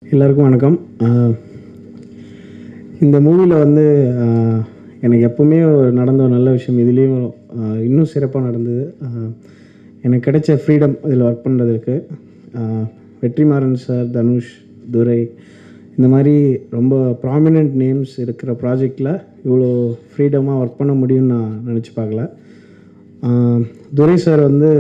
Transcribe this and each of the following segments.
எல்லாருக்கும் வணக்கம். இந்த மூவியில் வந்து எனக்கு எப்போவுமே நடந்த ஒரு நல்ல விஷயம் இதுலேயும் இன்னும் சிறப்பாக நடந்தது. எனக்கு கிடைச்ச ஃப்ரீடம் இதில் ஒர்க் பண்ணுறதுக்கு. வெற்றிமாறன் சார், தனுஷ், துரை இந்த மாதிரி ரொம்ப ப்ராமினென்ட் நேம்ஸ் இருக்கிற ப்ராஜெக்டில் இவ்வளோ ஃப்ரீடமாக ஒர்க் பண்ண முடியும்னு நான் நினச்சி பார்க்கல. துரை சார் வந்து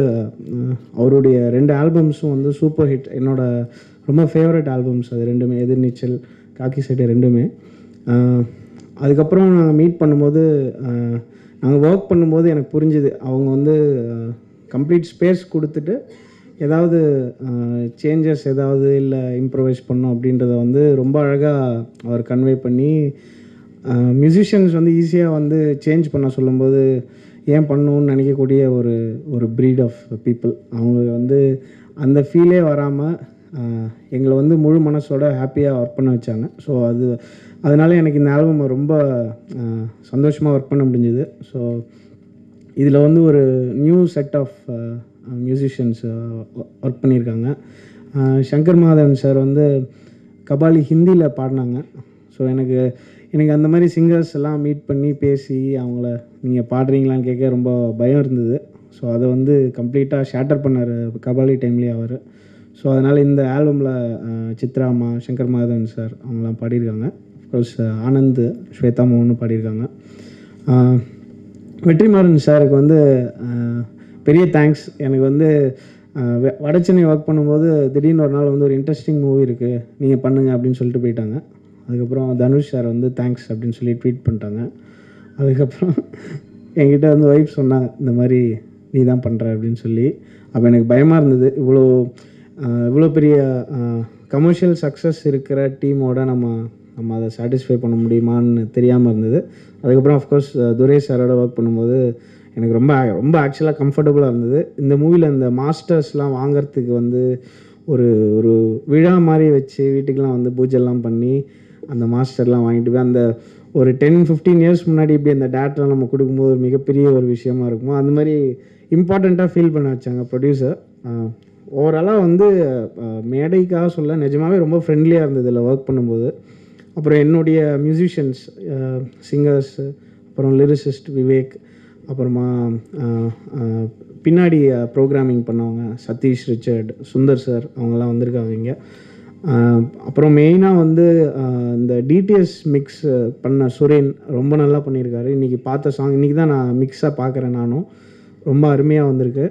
அவருடைய 2 ஆல்பம்ஸும் வந்து சூப்பர் ஹிட். என்னோடய ரொம்ப ஃபேவரட் ஆல்பம்ஸ் அது ரெண்டுமே, எதிர்நீச்சல், காக்கி சட்டை ரெண்டுமே. அதுக்கப்புறம் நாங்கள் மீட் பண்ணும்போது, நாங்கள் ஒர்க் பண்ணும்போது எனக்கு புரிஞ்சுது அவங்க வந்து கம்ப்ளீட் ஸ்பேஸ் கொடுத்துட்டு ஏதாவது சேஞ்சஸ் ஏதாவது இல்லை இம்ப்ரவைஸ் பண்ணோம் அப்படின்றத வந்து ரொம்ப அழகாக அவர் கன்வே பண்ணி, மியூசிஷியன்ஸ் வந்து ஈஸியாக வந்து சேஞ்ச் பண்ண சொல்லும்போது ஏன் பண்ணணும்னு நினைக்கக்கூடிய ஒரு ப்ரீட் ஆஃப் பீப்புள். அவங்க வந்து அந்த ஃபீலே வராமல் எங்களை வந்து முழு மனசோட ஹாப்பியாக ஒர்க் பண்ண வச்சாங்க. ஸோ அதனால் எனக்கு இந்த ஆல்பம் ரொம்ப சந்தோஷமாக ஒர்க் பண்ண முடிஞ்சுது. ஸோ இதில் வந்து ஒரு new set of musicians work பண்ணியிருக்காங்க. சங்கர் மாதவன் சார் வந்து கபாலி ஹிந்தியில் பாடினாங்க. ஸோ எனக்கு அந்த மாதிரி சிங்கர்ஸ் எல்லாம் மீட் பண்ணி பேசி அவங்கள நீங்கள் பாடுறீங்களான்னு கேட்க ரொம்ப பயம் இருந்தது. ஸோ அதை வந்து கம்ப்ளீட்டாக ஷேட்டர் பண்ணார் கபாலி டைம்லேயே அவர். ஸோ அதனால் இந்த ஆல்பமில் சித்ரா அம்மா, சங்கர் மாதவன் சார் அவங்களாம் பாடியிருக்காங்க. அஃப்கோர்ஸ் ஆனந்த், ஸ்வேதா மோகனும் பாடியிருக்காங்க. வெற்றிமாறன் சாருக்கு வந்து பெரிய தேங்க்ஸ். எனக்கு வந்து வடச்சென்னை ஒர்க் பண்ணும்போது திடீர்னு ஒரு நாள் வந்து ஒரு இன்ட்ரெஸ்டிங் மூவி இருக்குது, நீங்கள் பண்ணுங்கள் அப்படின்னு சொல்லிட்டு போயிட்டாங்க. அதுக்கப்புறம் தனுஷ் சார் வந்து தேங்க்ஸ் அப்படின்னு சொல்லி ட்வீட் பண்ணிட்டாங்க. அதுக்கப்புறம் என்கிட்ட வந்து ஒய்ஃப் சொன்னாங்க, இந்த மாதிரி நீ தான் பண்ணுற அப்படின்னு சொல்லி. அப்போ எனக்கு பயமாக இருந்தது, இவ்வளோ பெரிய கமர்ஷியல் சக்ஸஸ் இருக்கிற டீமோட நம்ம அதை சாட்டிஸ்ஃபை பண்ண முடியுமான்னு தெரியாமல் இருந்தது. அதுக்கப்புறம் அஃப்கோர்ஸ் துரை சாரோட ஒர்க் பண்ணும்போது எனக்கு ரொம்ப ஆக்சுவலாக கம்ஃபர்டபுளாக இருந்தது. இந்த மூவியில் இந்த மாஸ்டர்ஸ்லாம் வாங்கிறதுக்கு வந்து ஒரு விழா மாதிரி வச்சு வீட்டுக்கெலாம் வந்து பூஜைலாம் பண்ணி அந்த மாஸ்டர்லாம் வாங்கிட்டு போய் அந்த ஒரு 10-15 இயர்ஸ் முன்னாடி இப்படி அந்த டேட்லாம் நம்ம கொடுக்கும்போது ஒரு மிகப்பெரிய ஒரு விஷயமா இருக்குமோ அந்த மாதிரி இம்பார்ட்டண்ட்டாக ஃபீல் பண்ண வச்சாங்க ப்ரொடியூசர். ஓவராலாக வந்து மேடைக்காக சொல்ல நிஜமாகவே ரொம்ப ஃப்ரெண்ட்லியாக இருந்தது இதில் ஒர்க் பண்ணும்போது. அப்புறம் என்னுடைய மியூசிஷியன்ஸ், சிங்கர்ஸ், அப்புறம் லிரிசிஸ்ட் விவேக், அப்புறமா பின்னாடி ப்ரோக்ராமிங் பண்ணவங்க சதீஷ், ரிச்சர்ட், சுந்தர் சார் அவங்கெல்லாம் வந்திருக்காங்க இங்கே. அப்புறம் மெயினாக வந்து இந்த டிடிஎஸ் மிக்ஸ் பண்ண சுரேன் ரொம்ப நல்லா பண்ணியிருக்காரு. இன்றைக்கி பார்த்த சாங் இன்றைக்கி தான் நான் மிக்ஸாக பார்க்குறேன் நானும். ரொம்ப அருமையாக வந்திருக்கு.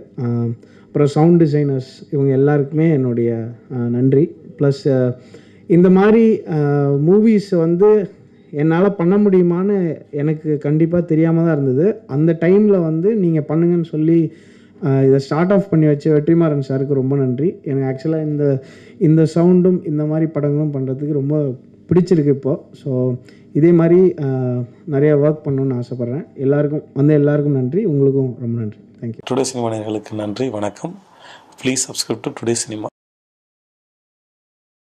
அப்புறம் சவுண்ட் டிசைனர்ஸ் இவங்க எல்லாருக்குமே என்னுடைய நன்றி. ப்ளஸ் இந்த மாதிரி மூவிஸ் வந்து என்னால் பண்ண முடியுமான்னு எனக்கு கண்டிப்பாக தெரியாமல் தான் இருந்தது. அந்த டைமில் வந்து நீங்கள் பண்ணுங்கன்னு சொல்லி இதை ஸ்டார்ட் ஆஃப் பண்ணி வச்ச வெற்றிமாறன் சாருக்கு ரொம்ப நன்றி. எனக்கு ஆக்சுவலாக இந்த சவுண்டும் இந்த மாதிரி படங்களும் பண்ணுறதுக்கு ரொம்ப பிடிச்சிருக்கு இப்போது. ஸோ இதே மாதிரி நிறையா ஒர்க் பண்ணணுன்னு ஆசைப்பட்றேன். எல்லாருக்கும் நன்றி. உங்களுக்கும் ரொம்ப நன்றி. தேங்க்யூ. டுடே சினிமா நேயர்களுக்கு நன்றி, வணக்கம். Please subscribe to today cinema.